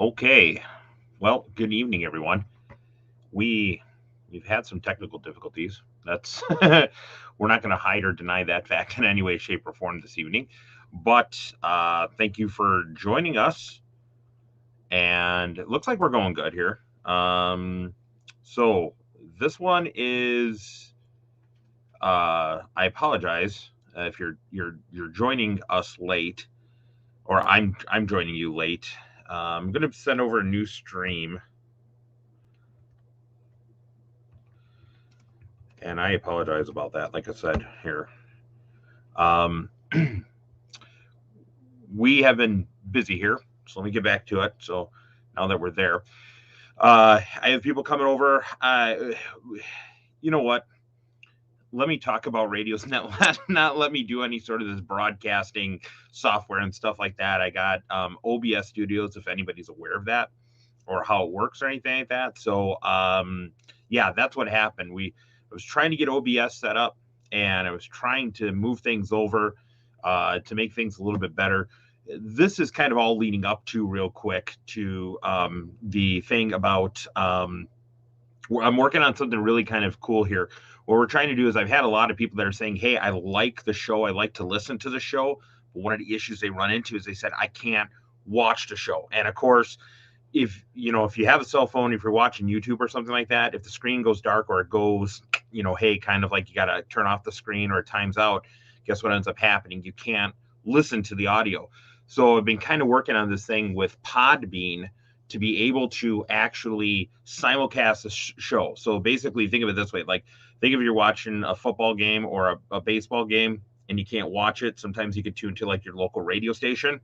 Okay. Well, good evening, everyone. We've had some technical difficulties. That's we're not going to hide or deny that fact in any way, shape, or form this evening. But thank you for joining us. And it looks like we're going good here. So this one is. I apologize if you're joining us late, or I'm joining you late. I'm going to send over a new stream. And I apologize about that. Like I said here, um, we have been busy here, so let me get back to it. So now that we're there, I have people coming over. You know what? Let me talk about radios, not let me do any sort of this broadcasting software and stuff like that. I got OBS Studios, if anybody's aware of that or how it works or anything like that. So yeah, that's what happened. I was trying to get OBS set up, and I was trying to move things over to make things a little bit better. This is kind of all leading up to real quick to the thing about I'm working on something really kind of cool here. What we're trying to do is I've had a lot of people that are saying, "Hey, I like the show. I like to listen to the show." But one of the issues they run into is they said, "I can't watch the show." And of course, if you have a cell phone, if you're watching YouTube or something like that, if the screen goes dark or it goes, hey, kind of like you got to turn off the screen or it times out, guess what ends up happening? You can't listen to the audio. So I've been kind of working on this thing with Podbean to be able to actually simulcast the show. So basically, think of it this way: like, think if you're watching a football game or a baseball game and you can't watch it. Sometimes you could tune to like your local radio station,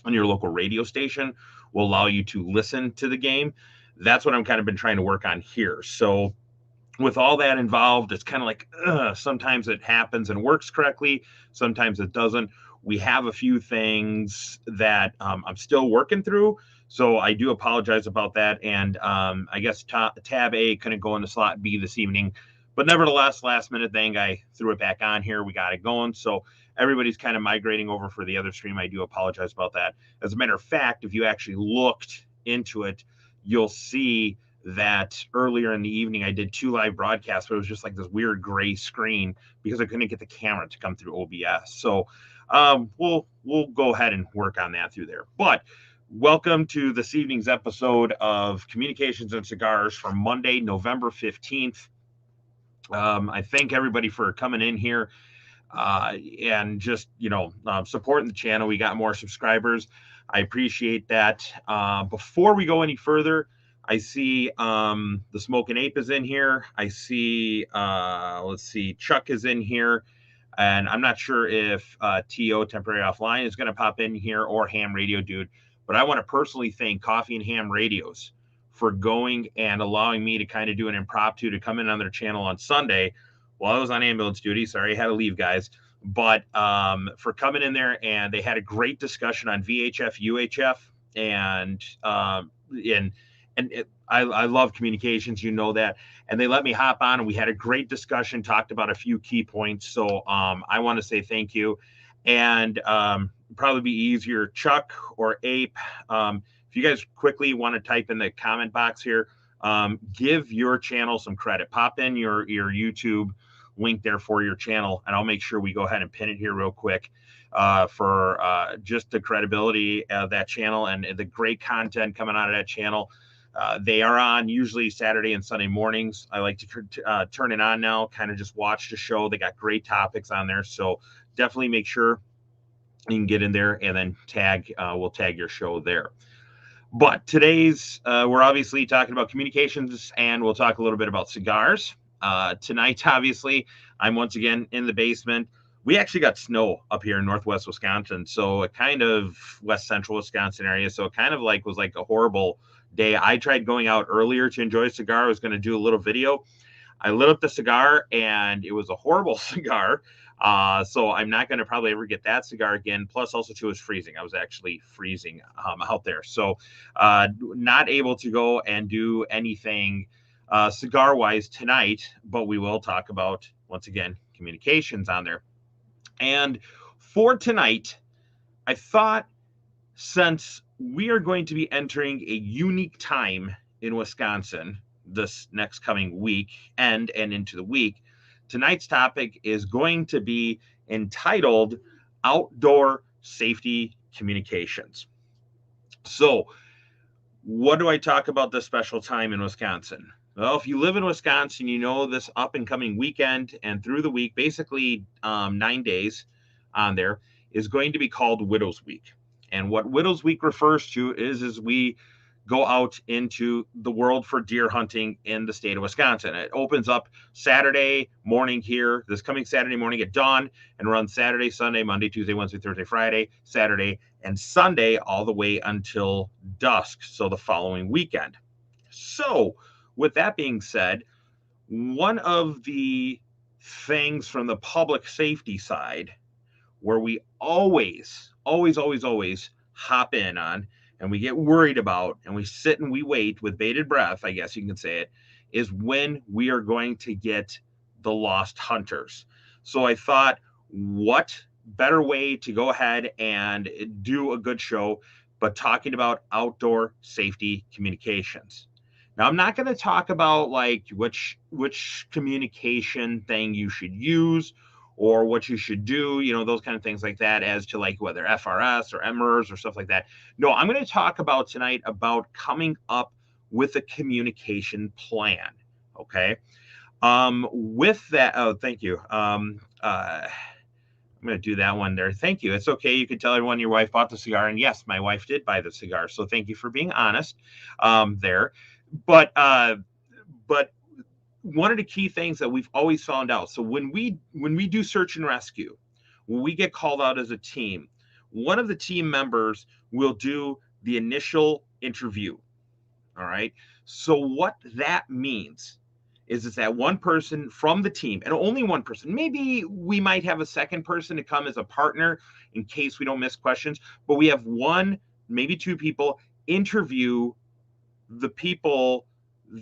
and your local radio station will allow you to listen to the game. That's what I'm kind of been trying to work on here. So with all that involved, it's kind of like sometimes it happens and works correctly, sometimes it doesn't. We have a few things that I'm still working through, so I do apologize about that. And I guess tab A couldn't go into slot B this evening, but nevertheless, last minute thing, I threw it back on here. We got it going, so everybody's kind of migrating over for the other stream. I do apologize about that. As a matter of fact, if you actually looked into it, you'll see that earlier in the evening I did 2 live broadcasts, but it was just like this weird gray screen because I couldn't get the camera to come through OBS. So we'll go ahead and work on that through there. But welcome to this evening's episode of Communications and Cigars for Monday, November 15th. I thank everybody for coming in here and just supporting the channel. We got more subscribers. I appreciate that. Before we go any further, I see the Smoking Ape is in here. I see let's see, Chuck is in here, and I'm not sure if To Temporary Offline is going to pop in here or Ham Radio Dude, but I want to personally thank Coffee and Ham Radios for going and allowing me to kind of do an impromptu to come in on their channel on Sunday while I was on ambulance duty. Sorry, I had to leave, guys. But for coming in there, and they had a great discussion on VHF, UHF, and I love communications, you know that. And they let me hop on, and we had a great discussion, talked about a few key points. So I want to say thank you. And probably be easier, Chuck or Ape. If you guys quickly want to type in the comment box here, give your channel some credit. Pop in your YouTube link there for your channel, and I'll make sure we go ahead and pin it here real quick for just the credibility of that channel and the great content coming out of that channel. They are on usually Saturday and Sunday mornings. I like to turn it on now, kind of just watch the show. They got great topics on there, so definitely make sure you can get in there and then we'll tag your show there. But today's we're obviously talking about communications, and we'll talk a little bit about cigars. Tonight, obviously, I'm once again in the basement. We actually got snow up here in northwest Wisconsin, so it kind of west central Wisconsin area. So it kind of was like a horrible day. I tried going out earlier to enjoy a cigar. I was going to do a little video. I lit up the cigar, and it was a horrible cigar. So I'm not going to probably ever get that cigar again. Plus, also too, it was freezing. I was actually freezing out there, so not able to go and do anything cigar wise tonight. But we will talk about, once again, communications on there. And for tonight, I thought, since we are going to be entering a unique time in Wisconsin this next coming week and into the week. Tonight's topic is going to be entitled Outdoor Safety Communications. So, what do I talk about this special time in Wisconsin? Well, if you live in Wisconsin, you know this up and coming weekend and through the week, basically 9 days on there, is going to be called Widow's Week. And what Widow's Week refers to is we go out into the world for deer hunting in the state of Wisconsin. It opens up Saturday morning here, this coming Saturday morning at dawn, and runs Saturday, Sunday, Monday, Tuesday, Wednesday, Thursday, Friday, Saturday, and Sunday all the way until dusk, so the following weekend. So, with that being said, one of the things from the public safety side where we always hop in on and we get worried about and we sit and we wait with bated breath, I guess you can say it, is when we are going to get the lost hunters. So I thought, what better way to go ahead and do a good show but talking about outdoor safety communications. Now, I'm not going to talk about like which communication thing you should use or what you should do, you know, those kind of things like that, as to like whether FRS or Gmrs or stuff like that. No, I'm going to talk about tonight about coming up with a communication plan. Okay. With that, oh, thank you. I'm going to do that one there. Thank you. It's okay. You can tell everyone your wife bought the cigar. And yes, my wife did buy the cigar. So thank you for being honest there. But one of the key things that we've always found out. So when we do search and rescue, when we get called out as a team, one of the team members will do the initial interview. All right. So what that means is that one person from the team, and only one person, maybe we might have a second person to come as a partner in case we don't miss questions, but we have one, maybe two people interview the people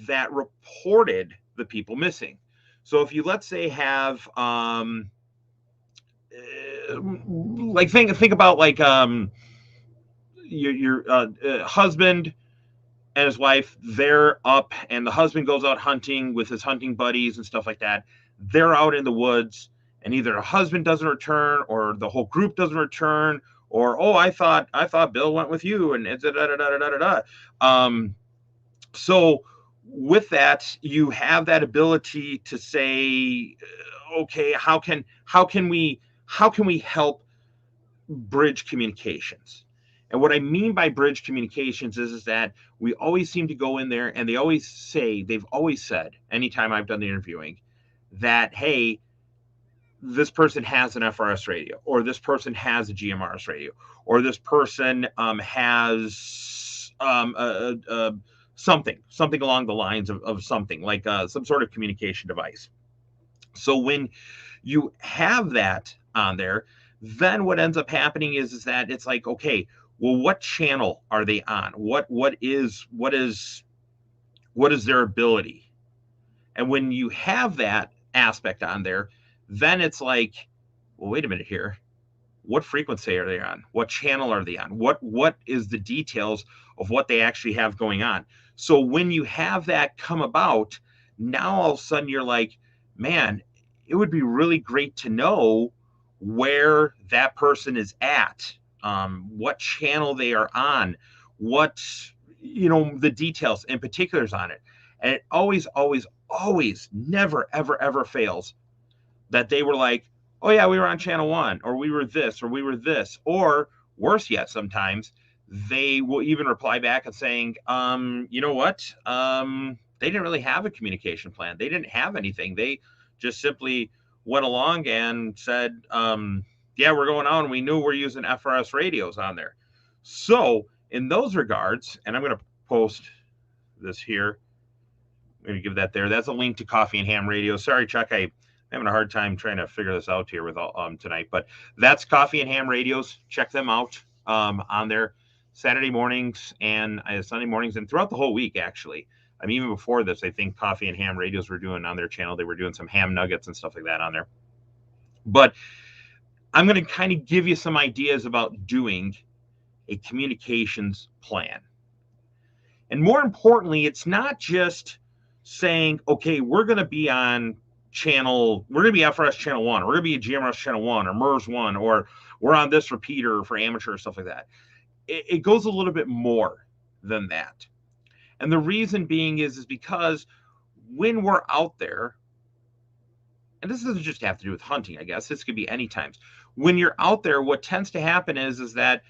that reported the people missing. So if you, let's say, have like think about like your husband and his wife, they're up and the husband goes out hunting with his hunting buddies and stuff like that. They're out in the woods and either the husband doesn't return or the whole group doesn't return, or, oh, I thought Bill went with you, and it's so with that, you have that ability to say, okay, how can we help bridge communications? And what I mean by bridge communications is that we always seem to go in there and they've always said, anytime I've done the interviewing, that, hey, this person has an FRS radio, or this person has a GMRS radio, or this person has something along the lines of something like some sort of communication device. So when you have that on there, then what ends up happening is that it's like, okay, well, what channel are they on? What is their ability? And when you have that aspect on there, then it's like, well, wait a minute here. What frequency are they on? What channel are they on? What is the details of what they actually have going on? So when you have that come about, now all of a sudden you're like, man, it would be really great to know where that person is at, what channel they are on, what, the details and particulars on it. And it always, never, ever fails that they were like, oh yeah, we were on channel 1, or we were this, or worse yet, sometimes they will even reply back and saying, you know what? They didn't really have a communication plan. They didn't have anything. They just simply went along and said, yeah, we're going on. We knew we're using FRS radios on there. So in those regards, and I'm going to post this here. I'm going to give that there. That's a link to Coffee and Ham Radio. Sorry, Chuck, I'm having a hard time trying to figure this out here with tonight, but that's Coffee and Ham Radios. Check them out on there Saturday mornings and Sunday mornings and throughout the whole week, actually. I mean, even before this, I think Coffee and Ham Radios were doing on their channel. They were doing some ham nuggets and stuff like that on there. But I'm going to kind of give you some ideas about doing a communications plan. And more importantly, it's not just saying, okay, we're going to be on we're going to be FRS channel 1, or we're going to be a Gmrs channel 1 or MERS 1, or we're on this repeater for amateur or stuff like that. It goes a little bit more than that. And the reason being is because when we're out there, and this doesn't just have to do with hunting, I guess, this could be any times. When you're out there, what tends to happen is that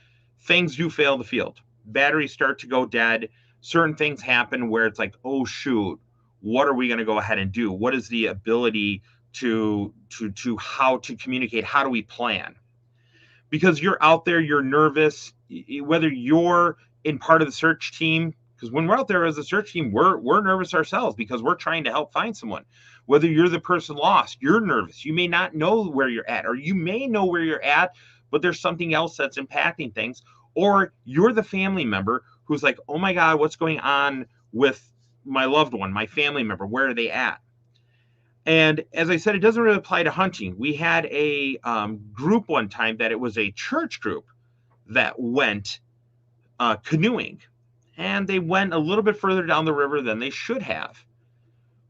things do fail the field. Batteries start to go dead. Certain things happen where it's like, oh shoot, what are we going to go ahead and do? What is the ability to how to communicate? How do we plan? Because you're out there, you're nervous, whether you're in part of the search team, because when we're out there as a search team, we're nervous ourselves because we're trying to help find someone. Whether you're the person lost, you're nervous. You may not know where you're at, or you may know where you're at, but there's something else that's impacting things. Or you're the family member who's like, oh my God, what's going on with my loved one, my family member? Where are they at? And as I said, it doesn't really apply to hunting. We had a group one time that it was a church group that went canoeing. And they went a little bit further down the river than they should have.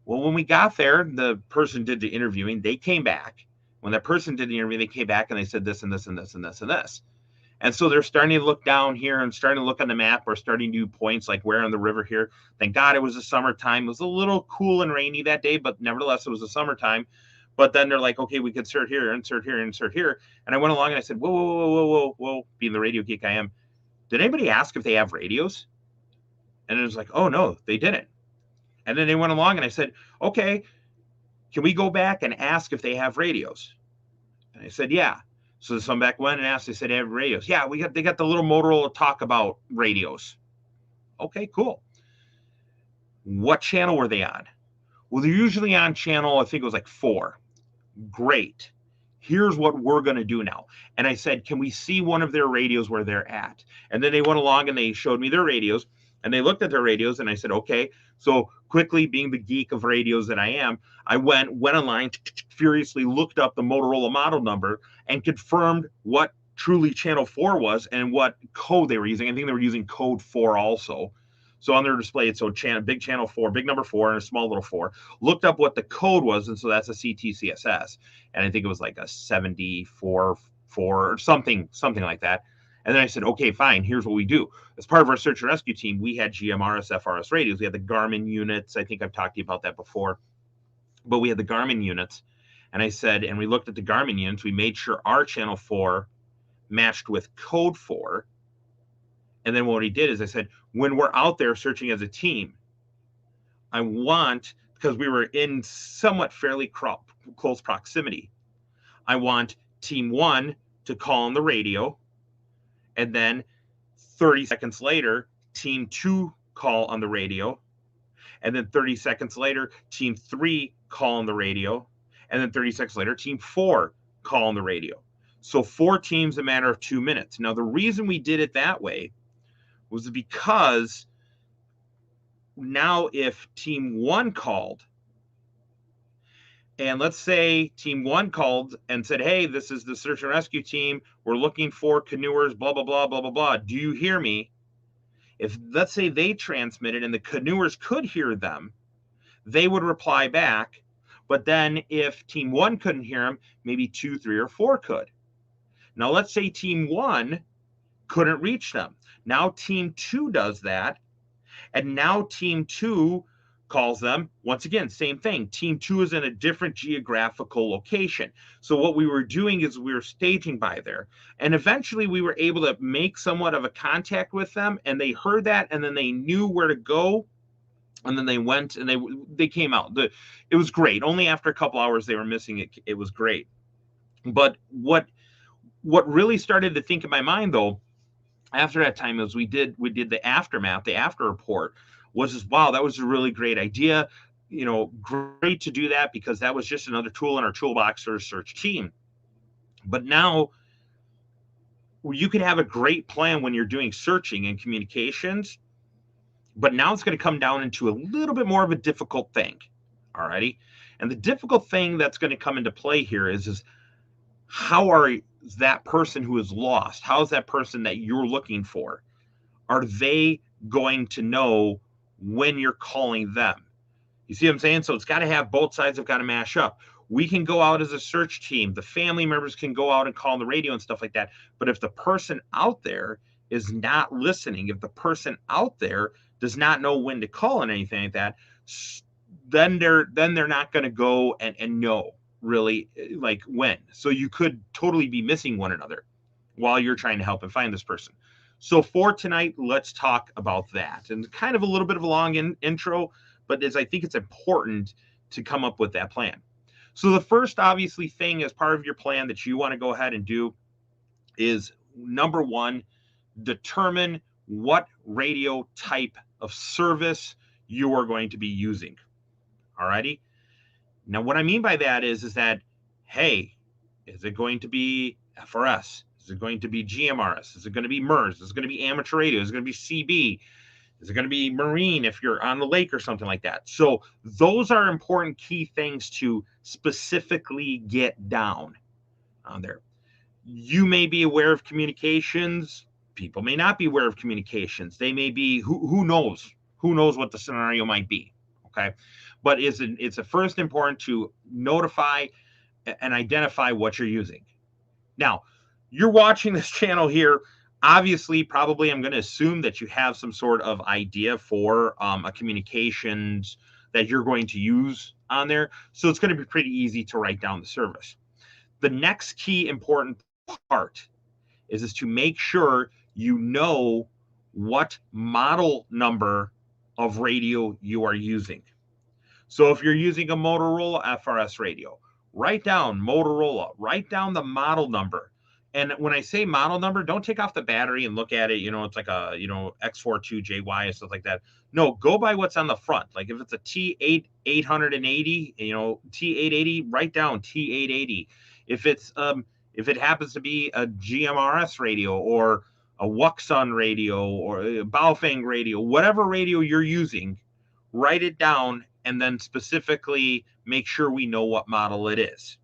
Well, when we got there, the person did the interviewing. They came back. When that person did the interview, they came back and they said this and this and this and this and this. And so they're starting to look down here and starting to look on the map, or starting to do points like where on the river here. Thank God it was the summertime. It was a little cool and rainy that day, but nevertheless, it was the summertime. But then they're like, okay, we could insert here, insert here, insert here. And I went along and I said, whoa, being the radio geek I am, did anybody ask if they have radios? And it was like, oh, no, they didn't. And then they went along and I said, okay, can we go back and ask if they have radios? And I said, yeah. So some back went and asked, they said, they have radios. Yeah, they got the little Motorola Talk About radios. Okay, cool. What channel were they on? Well, they're usually on channel, I think it was like 4. Great. Here's what we're going to do now. And I said, can we see one of their radios where they're at? And then they went along and they showed me their radios. And they looked at their radios and I said, okay. So quickly, being the geek of radios that I am, I went online, furiously looked up the Motorola model number and confirmed what truly channel 4 was and what code they were using. I think they were using code 4 also. So on their display, it's big channel 4, big number 4, and a small little 4. Looked up what the code was, and so that's a CTCSS. And I think it was like a 74 4 or something like that. And then I said, okay, fine, here's what we do. As part of our search and rescue team, we had GMRS, FRS radios. We had the Garmin units. I think I've talked to you about that before. But we had the Garmin units. And I said, and we looked at the Garmin units. We made sure our channel 4 matched with code 4. And then what he did is I said, when we're out there searching as a team, I want, because we were in somewhat fairly close proximity, I want team 1 to call on the radio. And then 30 seconds later, team 2 call on the radio. And then 30 seconds later, team 3 call on the radio. And then 30 seconds later, team 4 call on the radio. So 4 teams in a matter of 2 minutes. Now, the reason we did it that way was because now if team 1 called, and let's say team 1 called and said, hey, this is the search and rescue team. We're looking for canoers, blah, blah, blah, blah, blah, blah. Do you hear me? If, let's say, they transmitted and the canoers could hear them, they would reply back. But then if team 1 couldn't hear them, maybe 2, 3, or 4 could. Now, let's say team 1 couldn't reach them. Now team 2 does that. And now team 2 calls them. Once again, same thing. Team 2 is in a different geographical location. So what we were doing is we were staging by there. And eventually we were able to make somewhat of a contact with them. And they heard that, and then they knew where to go. And then they went and they came out. It was great. Only after a couple hours they were missing it. It was great. But what really started to think in my mind, though, after that time, is we did the aftermath, the after report, was just, wow, that was a really great idea. You know, great to do that, because that was just another tool in our toolbox for a search team. But now you can have a great plan when you're doing searching and communications, but now it's going to come down into a little bit more of a difficult thing. All righty. And the difficult thing that's going to come into play here is how are that person who is lost? How is that person that you're looking for? Are they going to know when you're calling them? You see what I'm saying? So it's got to have both sides have got to mash up. We can go out as a search team. The family members can go out and call on the radio and stuff like that. But if the person out there is not listening, if the person out there does not know when to call and anything like that, then they're not going to go and know really like when. So you could totally be missing one another while you're trying to help and find this person. So for tonight, let's talk about that. And kind of a little bit of a long intro, but I think it's important to come up with that plan. So the first obviously thing as part of your plan that you want to go ahead and do is number one, determine what radio type of service you are going to be using. Alrighty. Now, what I mean by that is that, hey, is it going to be FRS? Is it going to be GMRS? Is it going to be MERS? Is it going to be amateur radio? Is it going to be CB? Is it going to be marine if you're on the lake or something like that? So those are important key things to specifically get down on there. You may be aware of communications. People may not be aware of communications. They may be, who knows? Who knows what the scenario might be, okay? But it's first important to notify and identify what you're using. Now, you're watching this channel here. Obviously, probably I'm going to assume that you have some sort of idea for a communications that you're going to use on there. So it's going to be pretty easy to write down the service. The next key important part is to make sure you know what model number of radio you are using. So if you're using a Motorola FRS radio, write down Motorola, write down the model number. And when I say model number, don't take off the battery and look at it. It's like a, X42JY and stuff like that. No, go by what's on the front. Like if it's a T880, T880, write down T880. If it happens to be a GMRS radio or a Wuxun radio or a Baofeng radio, whatever radio you're using, write it down and then specifically make sure we know what model it is.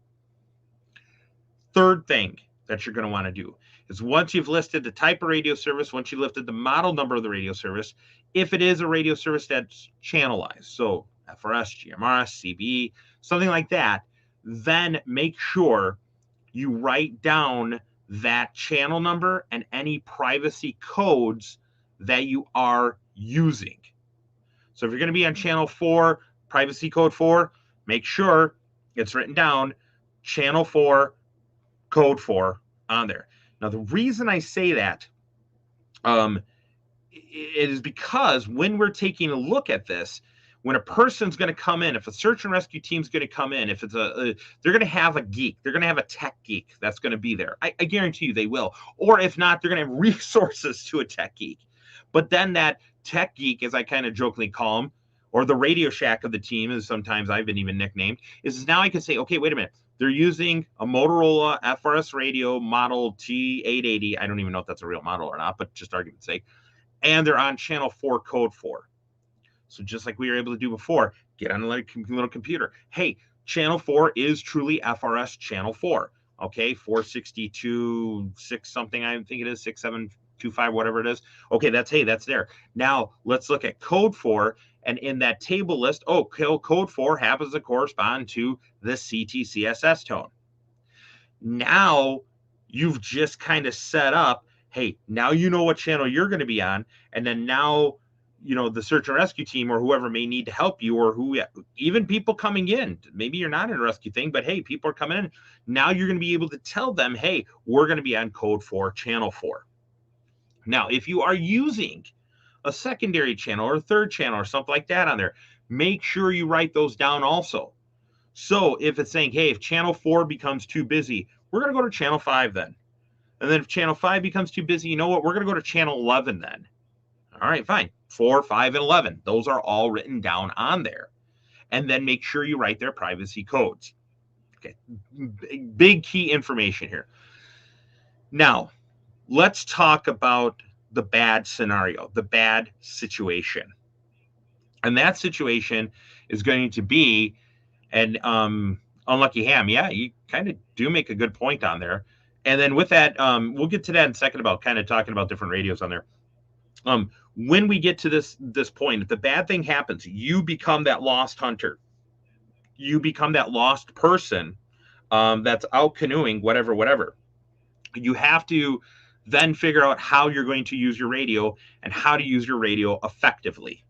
Third thing that you're going to want to do is once you've listed the type of radio service, once you've listed the model number of the radio service, if it is a radio service that's channelized, so FRS, GMRS, CB, something like that, then make sure you write down that channel number and any privacy codes that you are using. So if you're going to be on channel 4, privacy code 4, make sure it's written down, channel 4, code 4 on there. Now, the reason I say that it is because when we're taking a look at this, when a person's going to come in, if a search and rescue team's going to come in, if it's they're going to have a geek, they're going to have a tech geek that's going to be there. I guarantee you they will. Or if not, they're going to have resources to a tech geek. But then that tech geek, as I kind of jokingly call him, or the Radio Shack of the team, as sometimes I've been even nicknamed, is now I can say, okay, wait a minute. They're using a Motorola FRS radio model T880. I don't even know if that's a real model or not, but just argument's sake. And they're on channel 4, code 4. So just like we were able to do before, get on a little computer. Hey, channel 4 is truly FRS channel 4. Okay, 462, 6 something, I think it is, 6725, whatever it is. Okay, that's there. Now, let's look at code 4. And in that table list, code 4 happens to correspond to the CTCSS tone. Now, you've just kind of set up, hey, now you know what channel you're going to be on. And then now, the search and rescue team or whoever may need to help you, or even people coming in, maybe you're not in a rescue thing, but hey, people are coming in. Now you're going to be able to tell them, hey, we're going to be on code 4, channel 4. Now, if you are using a secondary channel or a third channel or something like that on there, make sure you write those down also. So if it's saying, hey, if channel 4 becomes too busy, we're going to go to channel 5 then. And then if channel 5 becomes too busy, you know what? We're going to go to channel 11 then. All right, fine. 4, 5, and 11. Those are all written down on there. And then make sure you write their privacy codes. Okay, big key information here. Now, let's talk about the bad scenario, the bad situation. And that situation is going to be, and Unlucky ham. Yeah, you kind of do make a good point on there. And then with that, we'll get to that in a second about kind of talking about different radios on there. When we get to this point, if the bad thing happens, you become that lost hunter. You become that lost person that's out canoeing, whatever. You have to then figure out how you're going to use your radio and how to use your radio effectively.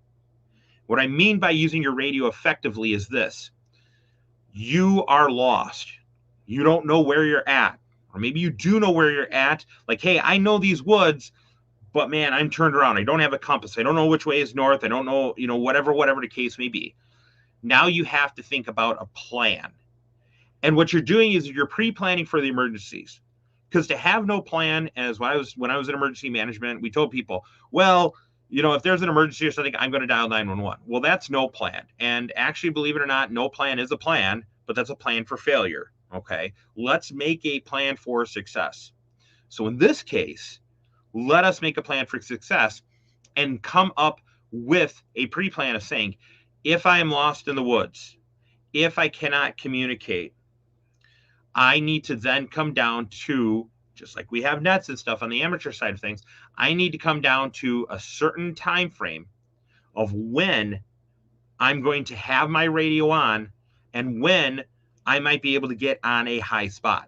What I mean by using your radio effectively is this. You are lost. You don't know where you're at. Or maybe you do know where you're at. Like, hey, I know these woods, but man, I'm turned around. I don't have a compass. I don't know which way is north. I don't know, whatever the case may be. Now you have to think about a plan. And what you're doing is you're pre-planning for the emergencies. Because to have no plan, as when I was in emergency management, we told people, well, if there's an emergency or something, I'm going to dial 911. Well, that's no plan. And actually, believe it or not, no plan is a plan, but that's a plan for failure. Okay. Let's make a plan for success. So in this case, let us make a plan for success and come up with a pre-plan of saying, if I am lost in the woods, if I cannot communicate, I need to then come down to, just like we have nets and stuff on the amateur side of things, I need to come down to a certain time frame of when I'm going to have my radio on and when I might be able to get on a high spot.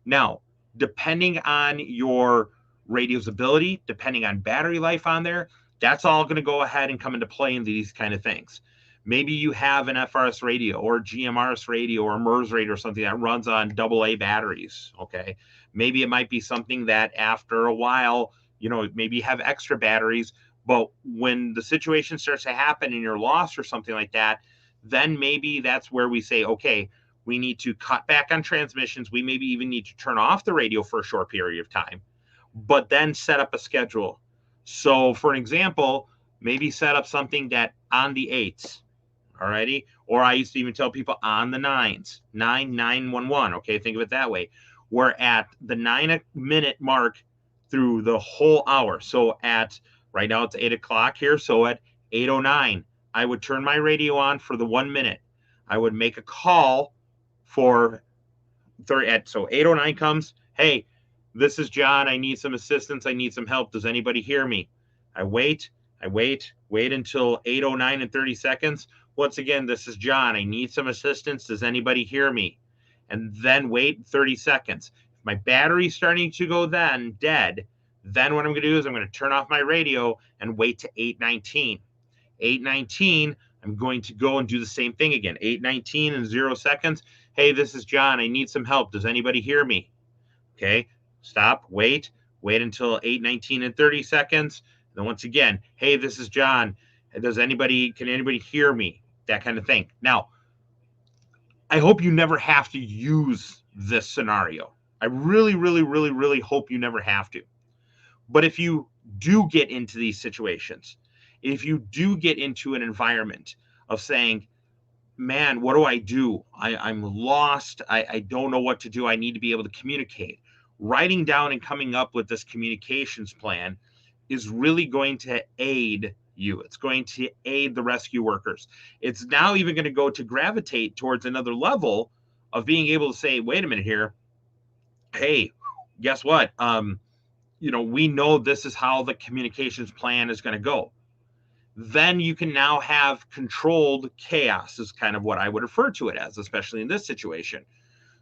Now, depending on your radio's ability, depending on battery life on there, that's all going to go ahead and come into play in these kind of things. Maybe you have an FRS radio or a GMRS radio or a MERS radio or something that runs on AA batteries. Okay. Maybe it might be something that after a while, maybe you have extra batteries, but when the situation starts to happen and you're lost or something like that, then maybe that's where we say, okay, we need to cut back on transmissions. We maybe even need to turn off the radio for a short period of time, but then set up a schedule. So for an example, maybe set up something that on the 8s, alrighty, or I used to even tell people on the 9s, 911. Okay, think of it that way. We're at the 9-minute mark through the whole hour. So right now it's 8 o'clock here. So at 8:09, I would turn my radio on for the 1 minute. I would make a call for 30. So 8:09 comes. Hey, this is John. I need some assistance. I need some help. Does anybody hear me? I wait until 8:09 and 30 seconds. Once again, this is John. I need some assistance. Does anybody hear me? And then wait 30 seconds. If my battery's starting to go then dead, then what I'm going to do is I'm going to turn off my radio and wait to 8:19. 8:19, I'm going to go and do the same thing again. 8:19 and 0 seconds. Hey, this is John. I need some help. Does anybody hear me? Okay, stop, wait until 8:19 and 30 seconds. Then once again, hey, this is John. Can anybody hear me? That kind of thing. Now, I hope you never have to use this scenario. I really, really, really, really hope you never have to. But if you do get into these situations, if you do get into an environment of saying, man, what do I do? I'm lost. I don't know what to do. I need to be able to communicate. Writing down and coming up with this communications plan is really going to aid you. It's going to aid the rescue workers. It's now even going to go to gravitate towards another level of being able to say, wait a minute here. Hey, guess what? We know this is how the communications plan is going to go. Then you can now have controlled chaos is kind of what I would refer to it as, especially in this situation.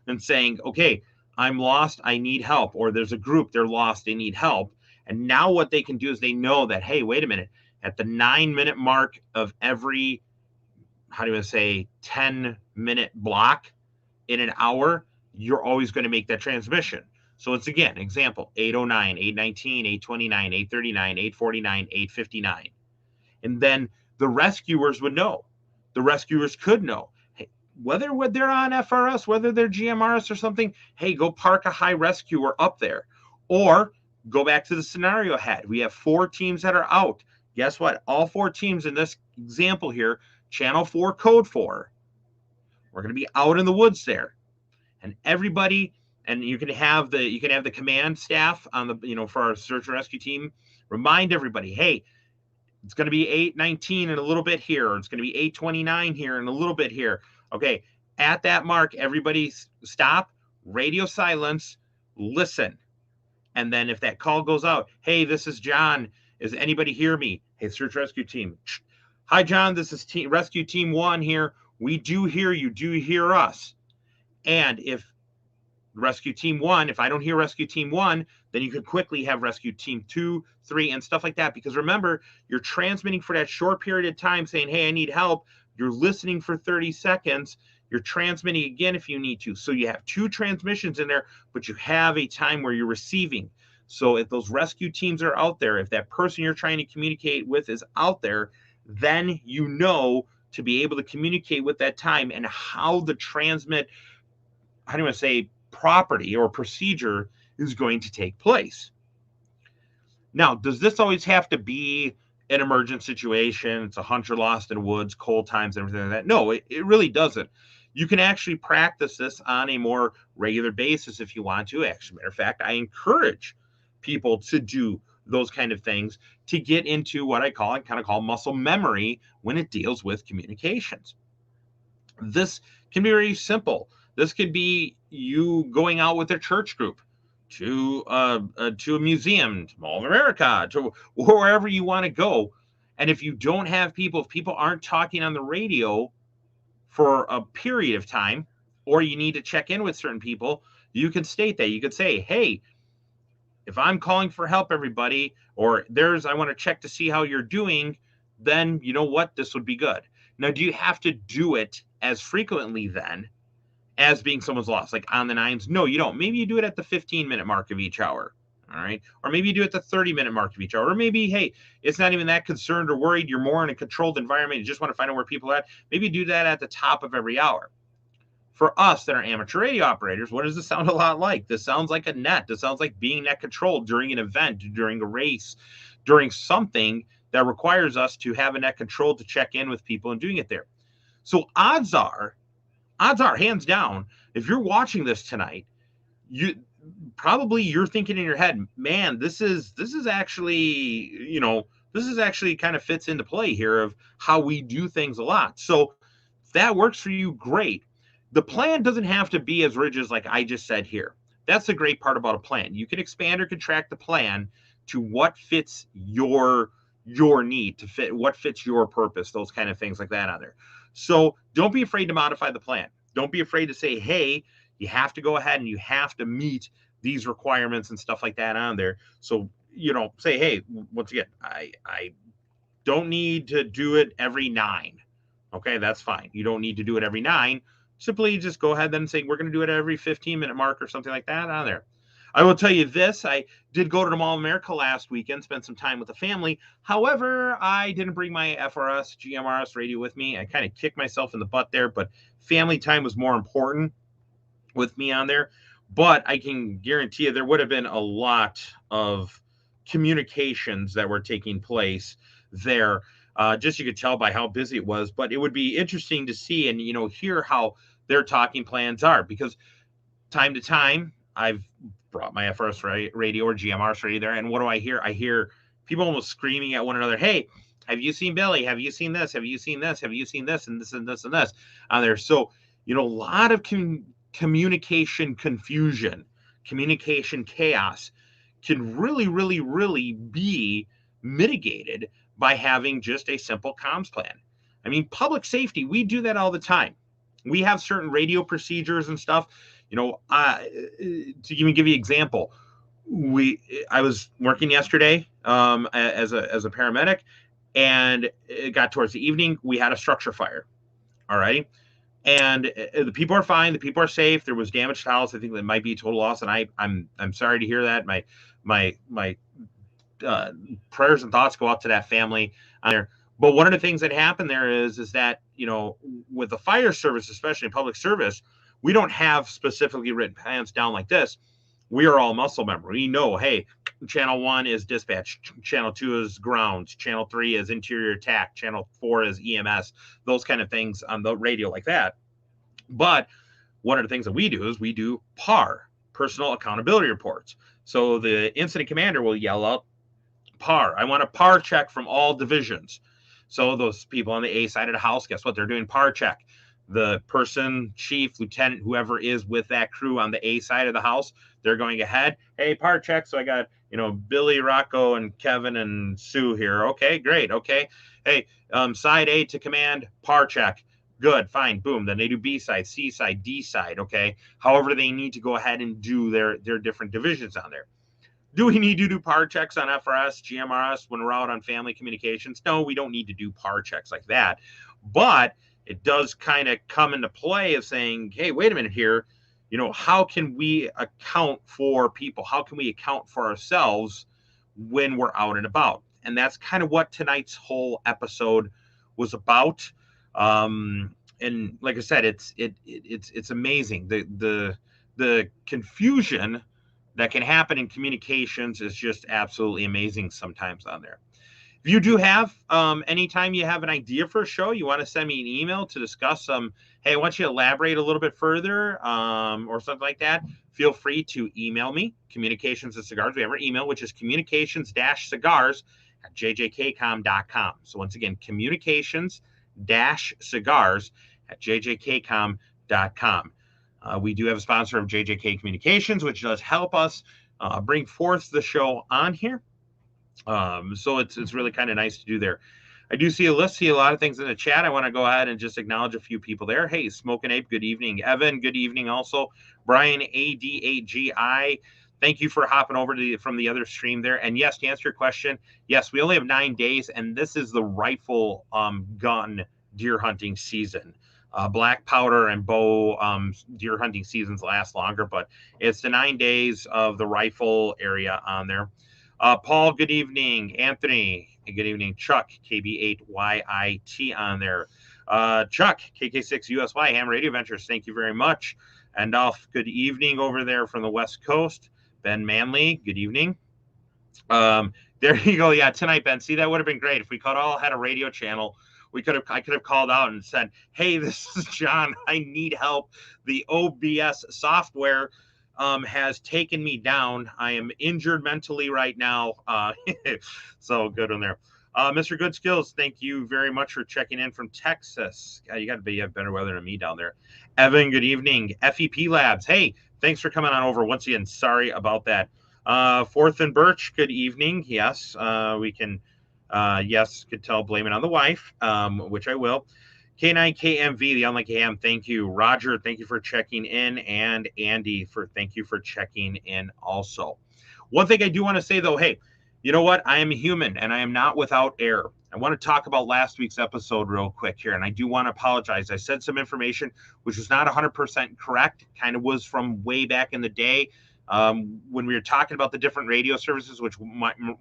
And saying, okay, I'm lost, I need help. Or there's a group, they're lost, they need help. And now what they can do is they know that, hey, wait a minute, at the 9-minute mark of every, 10-minute block in an hour, you're always going to make that transmission. So it's, again, example, 8:09, 8:19, 8:29, 8:39, 8:49, 8:59. And then the rescuers would know. The rescuers could know. Hey, whether they're on FRS, whether they're GMRS or something, hey, go park a high rescuer up there. Or go back to the scenario ahead. We have 4 teams that are out. Guess what? All 4 teams in this example here, channel 4, code 4, we're going to be out in the woods there. And everybody, and you can have the command staff on the, for our search and rescue team, remind everybody, hey, it's going to be 8:19 and a little bit here, or it's going to be 8:29 here and a little bit here. Okay, At that mark, everybody stop, radio silence, listen. And then if that call goes out, hey, this is John. Is anybody hear me? Hey, search rescue team. Hi, John. This is rescue team 1 here. We do hear you. Do you hear us? And if rescue team 1, if I don't hear rescue team 1, then you could quickly have rescue team 2, 3, and stuff like that. Because remember, you're transmitting for that short period of time saying, hey, I need help. You're listening for 30 seconds. You're transmitting again if you need to. So you have 2 transmissions in there, but you have a time where you're receiving. So if those rescue teams are out there, if that person you're trying to communicate with is out there, then you know to be able to communicate with that time and how the transmit, how do you want to say, property or procedure is going to take place. Now, does this always have to be an emergent situation? It's a hunter lost in the woods, cold times, and everything like that. No, it really doesn't. You can actually practice this on a more regular basis if you want to. Actually, matter of fact, I encourage people to do those kind of things to get into what I kind of call muscle memory when it deals with communications. This can be very simple. This could be you going out with a church group to a museum, to Mall of America, to wherever you want to go. And if you don't have people, if people aren't talking on the radio for a period of time, or you need to check in with certain people, you can state that. You could say, hey, if I'm calling for help, everybody, or I want to check to see how you're doing, then you know what? This would be good. Now, do you have to do it as frequently then as being someone's lost, like on the nines? No, you don't. Maybe you do it at the 15-minute mark of each hour. All right. Or maybe you do it at the 30-minute mark of each hour. Or maybe, hey, it's not even that concerned or worried. You're more in a controlled environment. You just want to find out where people are at. Maybe you do that at the top of every hour. For us that are amateur radio operators, what does this sound a lot like? This sounds like a net. This sounds like being net controlled during an event, during a race, during something that requires us to have a net control to check in with people and doing it there. So odds are, hands down, if you're watching this tonight, you're thinking in your head, man, this is actually, this is actually kind of fits into play here of how we do things a lot. So if that works for you, great. The plan doesn't have to be as rigid as like I just said here. That's the great part about a plan. You can expand or contract the plan to what fits your need, to fit what fits your purpose, those kind of things like that on there. So don't be afraid to modify the plan. Don't be afraid to say, hey, you have to go ahead and you have to meet these requirements and stuff like that on there. So, say, hey, once again, I don't need to do it every 9. Okay, that's fine. You don't need to do it every 9. Simply just go ahead then and say, we're going to do it every 15-minute mark or something like that on there. I will tell you this, I did go to the Mall of America last weekend, spend some time with the family. However, I didn't bring my FRS, GMRS radio with me. I kind of kicked myself in the butt there, but family time was more important with me on there. But I can guarantee you there would have been a lot of communications that were taking place there. Just you could tell by how busy it was, but it would be interesting to see and, hear how their talking plans are, because time to time I've brought my FRS radio or GMRS radio there. And what do I hear? I hear people almost screaming at one another. Hey, have you seen Billy? Have you seen this? Have you seen this? Have you seen this? And this and this and this on there. So, a lot of communication confusion, communication chaos can really, really, really be mitigated by having just a simple comms plan. I mean, public safety, we do that all the time. We have certain radio procedures and stuff. To even give you an example, I was working yesterday as a paramedic, and it got towards the evening. We had a structure fire. All right. And the people are fine. The people are safe. There was damaged tiles. I think that might be a total loss. And I'm sorry to hear that. My prayers and thoughts go out to that family on there. But one of the things that happened there is that, with the fire service, especially in public service, we don't have specifically written plans down like this. We are all muscle memory. We know, hey, channel 1 is dispatch, channel 2 is ground, channel 3 is interior attack, channel 4 is EMS, those kind of things on the radio like that. But one of the things that we do is we do PAR, personal accountability reports. So the incident commander will yell out, PAR. I want a PAR check from all divisions. So those people on the A side of the house, guess what? They're doing PAR check. the person, chief, lieutenant, whoever is with that crew on the A side of the house, they're going ahead. Hey, par check. So I got, Billy, Rocco, and Kevin and Sue here. Okay, great. Okay. Hey, side A to command, par check. Good, fine, boom. Then they do B side, C side, D side. Okay. However, they need to go ahead and do their different divisions on there. Do we need to do par checks on FRS, GMRS when we're out on family communications? No, we don't need to do par checks like that. But it does kind of come into play of saying, hey, wait a minute here. How can we account for people? How can we account for ourselves when we're out and about? And that's kind of what tonight's whole episode was about. And like I said, it's amazing. The confusion that can happen in communications is just absolutely amazing sometimes on there. If you do have, anytime you have an idea for a show, you want to send me an email to discuss hey, I want you to elaborate a little bit further, or something like that, feel free to email me, Communications and Cigars. We have our email, which is communications-cigars@jjkcom.com. So once again, communications-cigars@jjkcom.com. We do have a sponsor of JJK Communications, which does help us bring forth the show on here. So it's really kind of nice to do there. I do see a lot of things in the chat. I want to go ahead and just acknowledge a few people there. Hey, Smoking Ape, good evening. Evan, good evening also. Brian, AD8GI, thank you for hopping over from the other stream there. And yes, to answer your question, yes, we only have 9 days, and this is the rifle gun deer hunting season. Black powder and bow deer hunting seasons last longer, but it's the 9 days of the rifle area on there. Paul, good evening. Anthony, good evening. Chuck, KB8YIT on there. Chuck, KK6USY, Ham Radio Ventures, thank you very much. And good evening over there from the West Coast. Ben Manley, good evening. There you go. Yeah, tonight, Ben. See, that would have been great if we could all had a radio channel. I could have called out and said, hey, this is John. I need help. The OBS software has taken me down. I am injured mentally right now. So good on there. Mr. Good Skills, thank you very much for checking in from Texas. You have better weather than me down there. Evan, good evening. FEP Labs, hey, thanks for coming on over. Once again, sorry about that. Fourth and Birch, good evening. Yes, we can, could tell, blame it on the wife, which I will. K9KMV, the Unlike Ham, thank you. Roger, thank you for checking in. And Andy, thank you for checking in also. One thing I do want to say, though, hey, you know what? I am a human, and I am not without error. I want to talk about last week's episode real quick here, and I do want to apologize. I said some information which was not 100% correct, kind of was from way back in the day when we were talking about the different radio services, which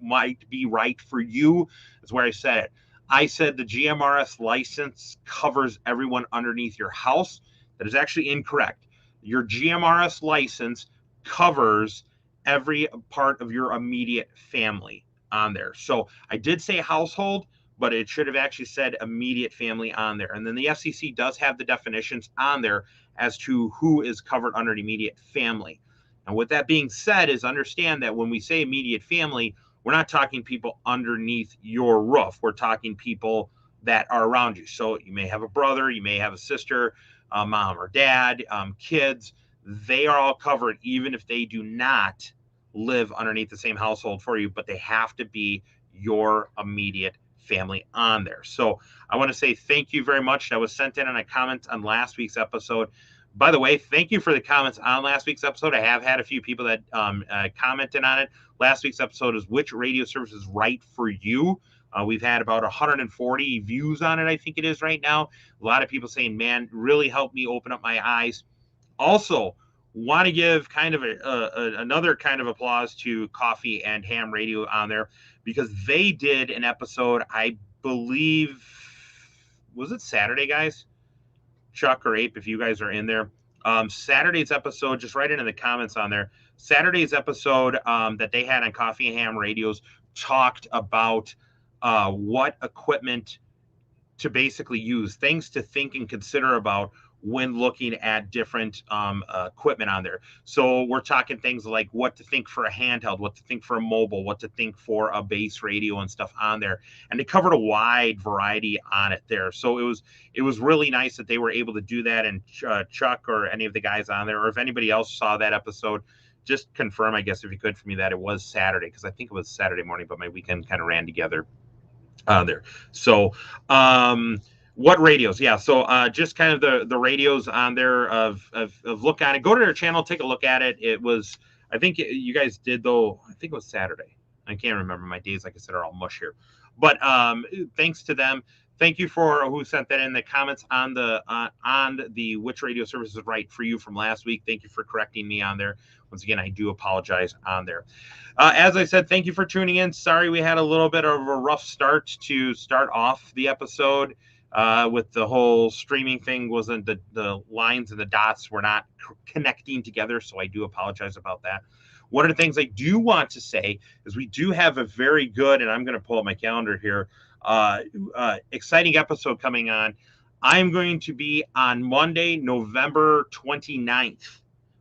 might be right for you, is where I said it. I said the GMRS license covers everyone underneath your house. That is actually incorrect. Your GMRS license covers every part of your immediate family on there. So I did say household, but it should have actually said immediate family on there. And then the FCC does have the definitions on there as to who is covered under an immediate family. And with that being said, is understand that when we say immediate family, we're not talking people underneath your roof. We're talking people that are around you. So you may have a brother, you may have a sister, mom or dad, kids. They are all covered, even if they do not live underneath the same household for you, but they have to be your immediate family on there. So I want to say thank you very much. That was sent in on a comment on last week's episode. By the way, thank you for the comments on last week's episode. I have had a few people that commented on it. Last week's episode is which radio service is right for you. We've had about 140 views on it, I think it is right now. A lot of people saying, man, really helped me open up my eyes. Also, want to give kind of another kind of applause to Coffee and Ham Radio on there, because they did an episode, I believe, was it Saturday, guys? Chuck or Ape, if you guys are in there. Saturday's episode, just write it in the comments on there. Saturday's episode that they had on Coffee and Ham Radios talked about what equipment to basically use, things to think and consider about when looking at different equipment on there. So we're talking things like what to think for a handheld, what to think for a mobile, what to think for a base radio and stuff on there. And they covered a wide variety on it there. So it was really nice that they were able to do that. And Chuck or any of the guys on there, or if anybody else saw that episode, just confirm, I guess, if you could for me, that it was Saturday, because I think it was Saturday morning, but my weekend kind of ran together there. So what radios? Yeah, so just kind of the radios on there of look at it. Go to their channel, take a look at it. It was, I think you guys did, though, I think it was Saturday. I can't remember. My days, like I said, are all mush here. But thanks to them. Thank you for who sent that in the comments on the which radio service is right for you from last week. Thank you for correcting me on there. Once again, I do apologize on there. As I said, thank you for tuning in. Sorry we had a little bit of a rough start to start off the episode with the whole streaming thing. Wasn't the lines and the dots were not connecting together, so I do apologize about that. One of the things I do want to say is we do have a very good, and I'm going to pull up my calendar here, exciting episode coming on. I'm going to be on Monday, November 29th.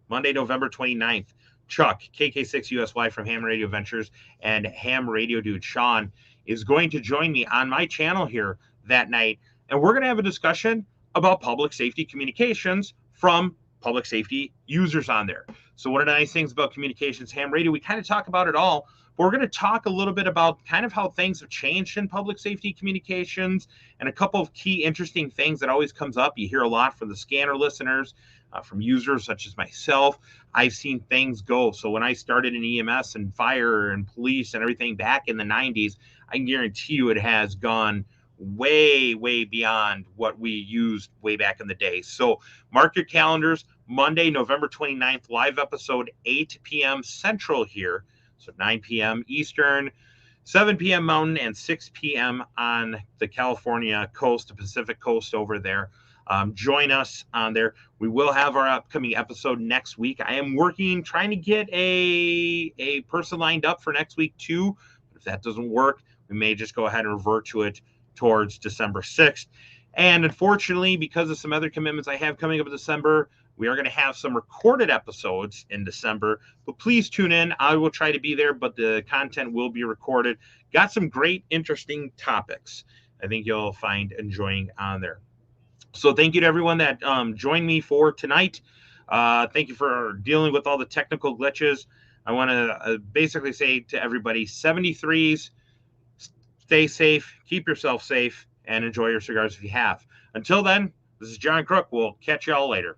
Monday, November 29th. Chuck, KK6USY from Ham Radio Ventures, and Ham Radio Dude Sean is going to join me on my channel here that night. And we're going to have a discussion about public safety communications from public safety users on there. So one of the nice things about Communications Ham Radio, we kind of talk about it all, but we're going to talk a little bit about kind of how things have changed in public safety communications and a couple of key interesting things that always comes up. You hear a lot from the scanner listeners, from users such as myself. I've seen things go. So when I started in EMS and fire and police and everything back in the 90s, I can guarantee you it has gone way, way beyond what we used way back in the day. So mark your calendars. Monday, November 29th, live episode, 8 p.m. Central here. So 9 p.m. Eastern, 7 p.m. Mountain, and 6 p.m. on the California coast, the Pacific coast over there. Join us on there. We will have our upcoming episode next week. I am trying to get a person lined up for next week too. If that doesn't work, we may just go ahead and revert to it towards December 6th. And unfortunately, because of some other commitments I have coming up in December, we are going to have some recorded episodes in December. But please tune in. I will try to be there, but the content will be recorded. Got some great, interesting topics I think you'll find enjoying on there. So thank you to everyone that joined me for tonight. Thank you for dealing with all the technical glitches. I want to basically say to everybody, 73s, stay safe, keep yourself safe, and enjoy your cigars if you have. Until then, this is John Crook. We'll catch you all later.